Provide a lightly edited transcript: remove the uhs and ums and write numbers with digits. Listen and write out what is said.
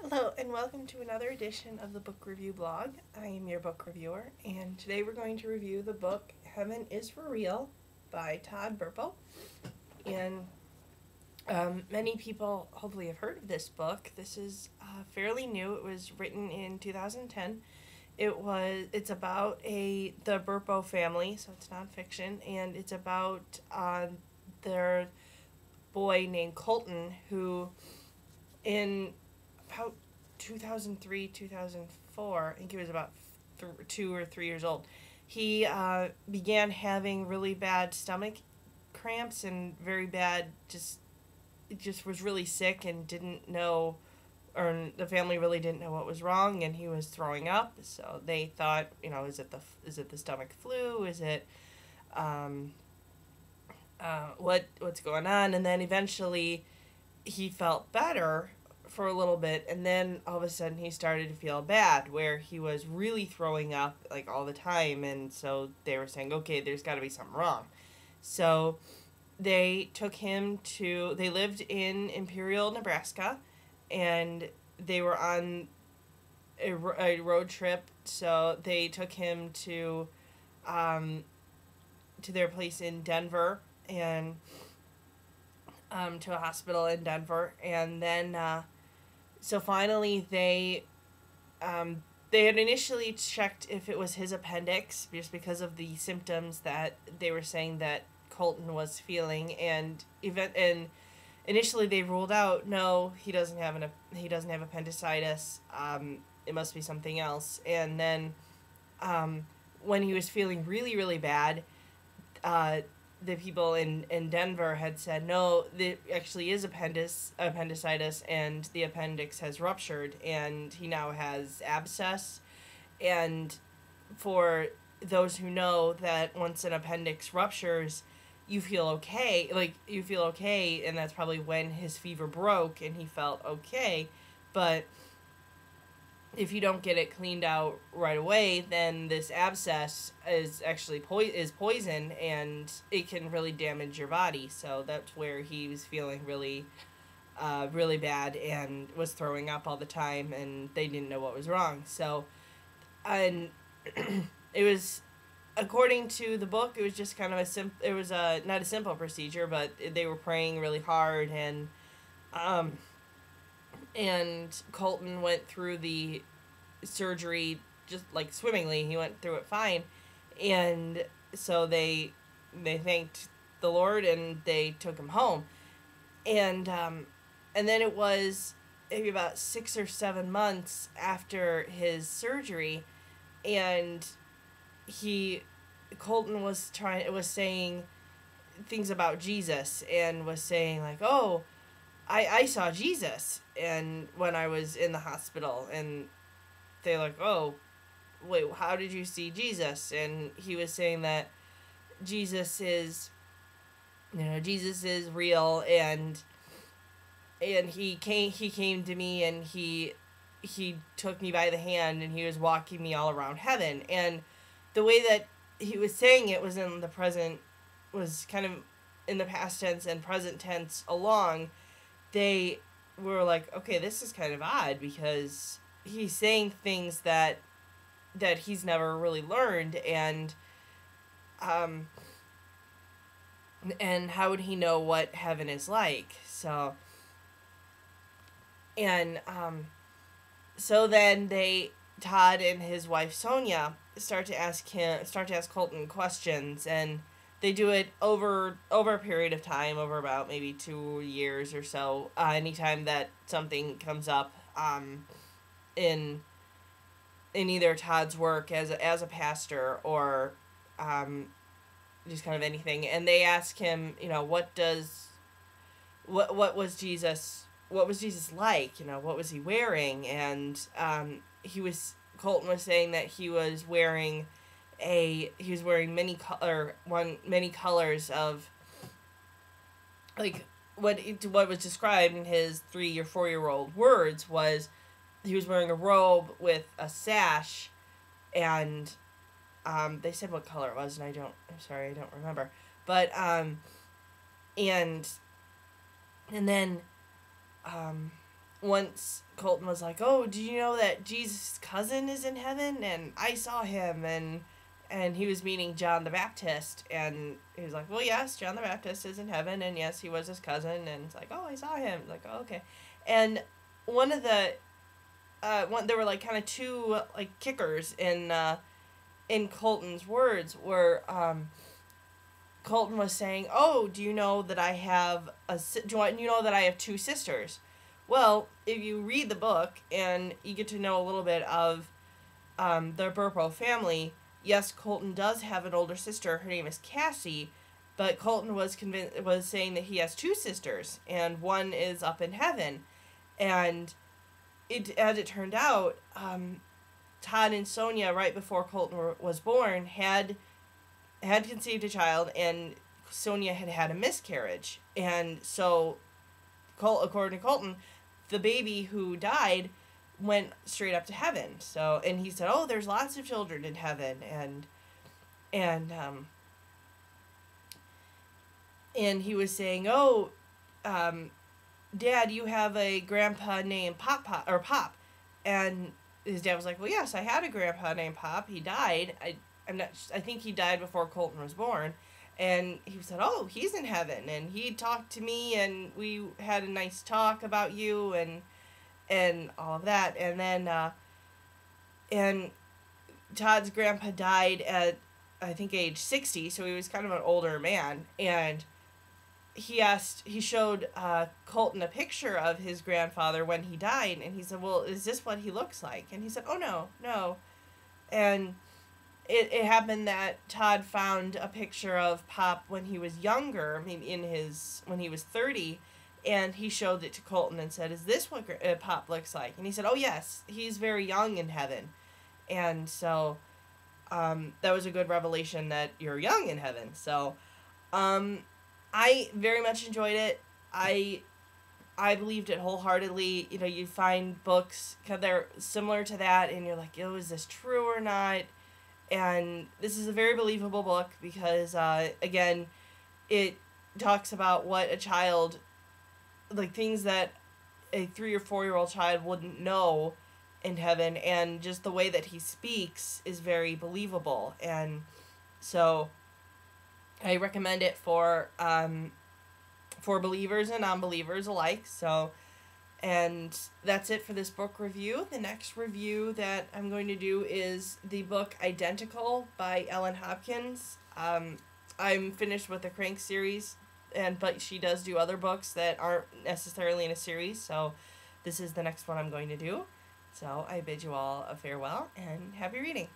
Hello and welcome to another edition of the Book Review Blog. I am your book reviewer, and today we're going to review the book Heaven is for Real by Todd Burpo. And many people hopefully have heard of this book. This is fairly new. It was written in 2010. It's about the Burpo family, so it's nonfiction, and it's about their boy named Colton, who in about 2003, 2004, I think he was about 2 or 3 years old, he began having really bad stomach cramps and very bad, just was really sick and didn't know, or the family really didn't know what was wrong, and he was throwing up. So they thought, is it the stomach flu? Is it what's going on? And then eventually he felt better for a little bit, and then all of a sudden he started to feel bad, where he was really throwing up like all the time. And so they were saying, okay, there's got to be something wrong. So they lived in Imperial, Nebraska, and they were on a road trip. So they took him to their place in Denver, and to a hospital in Denver. And then so finally they had initially checked if it was his appendix, just because of the symptoms that they were saying that Colton was feeling, and initially they ruled out, no, he doesn't have appendicitis. It must be something else. And then when he was feeling really, really bad, the people in Denver had said, no, there actually is appendicitis, and the appendix has ruptured, and he now has abscess. And for those who know that once an appendix ruptures, you feel okay, and that's probably when his fever broke and he felt okay. But if you don't get it cleaned out right away, then this abscess is actually poison, and it can really damage your body. So that's where he was feeling really, really bad and was throwing up all the time, and they didn't know what was wrong. So, and it was, according to the book, it was just kind of not a simple procedure, but they were praying really hard, and Colton went through the surgery just like swimmingly. He went through it fine. And so they thanked the Lord, and they took him home. And then it was maybe about 6 or 7 months after his surgery, and Colton was saying things about Jesus, and was saying like, oh, I saw Jesus, and when I was in the hospital. And they're like, oh, wait, how did you see Jesus? And he was saying that Jesus is real, and he came to me, and he took me by the hand, and he was walking me all around heaven. And the way that he was saying it was kind of in the past tense and present tense along. They were like, okay, this is kind of odd, because he's saying things that he's never really learned, and how would he know what heaven is like? So, and so then Todd and his wife Sonia start to ask Colton questions, and they do it over a period of time, over about maybe 2 years or so. Anytime that something comes up in either Todd's work as a pastor, or just kind of anything, and they ask him, what was Jesus like? What was he wearing? And Colton was saying that he was wearing many colors of, like, what was described in his 3 or 4-year-old words was, he was wearing a robe with a sash, and they said what color it was, and I don't remember. But and then once Colton was like, "Oh, do you know that Jesus' cousin is in heaven? And I saw him." And he was meeting John the Baptist, and he was like, "Well, yes, John the Baptist is in heaven, and yes, he was his cousin." And it's like, "Oh, I saw him." Like, "Oh, okay." And one of the there were like kind of two like kickers in Colton's words were Colton was saying, "Oh, do you know that I have you know that I have two sisters?" Well, if you read the book and you get to know a little bit of the Burpo family, yes, Colton does have an older sister. Her name is Cassie, but Colton was saying that he has two sisters, and one is up in heaven, and as it turned out, Todd and Sonia, right before Colton was born, had conceived a child, and Sonia had had a miscarriage, and so, according to Colton, the baby who died went straight up to heaven. So, and he said, "Oh, there's lots of children in heaven," and and he was saying, "Oh, Dad, you have a grandpa named Pop," and his dad was like, "Well, yes, I had a grandpa named Pop. He died. I think he died before Colton was born." And he said, "Oh, he's in heaven, and he talked to me, and we had a nice talk about you, and all of that." And then, and Todd's grandpa died at, I think, age 60, so he was kind of an older man. And he showed Colton a picture of his grandfather when he died, and he said, "Well, is this what he looks like?" And he said, "Oh, no, no." And it happened that Todd found a picture of Pop when he was younger, maybe when he was 30, and he showed it to Colton and said, "Is this what Pop looks like?" And he said, "Oh, yes, he's very young in heaven." And so that was a good revelation that you're young in heaven. So I very much enjoyed it. I believed it wholeheartedly. You know, you find books kind of they're similar to that, and you're like, "Oh, is this true or not?" And this is a very believable book because, again, it talks about what a child, like things that a 3 or 4-year-old child wouldn't know in heaven, and just the way that he speaks is very believable. And so I recommend it for believers and non-believers alike. So, and that's it for this book review. The next review that I'm going to do is the book Identical by Ellen Hopkins. I'm finished with the Crank series, but she does do other books that aren't necessarily in a series, so this is the next one I'm going to do. So I bid you all a farewell and happy reading.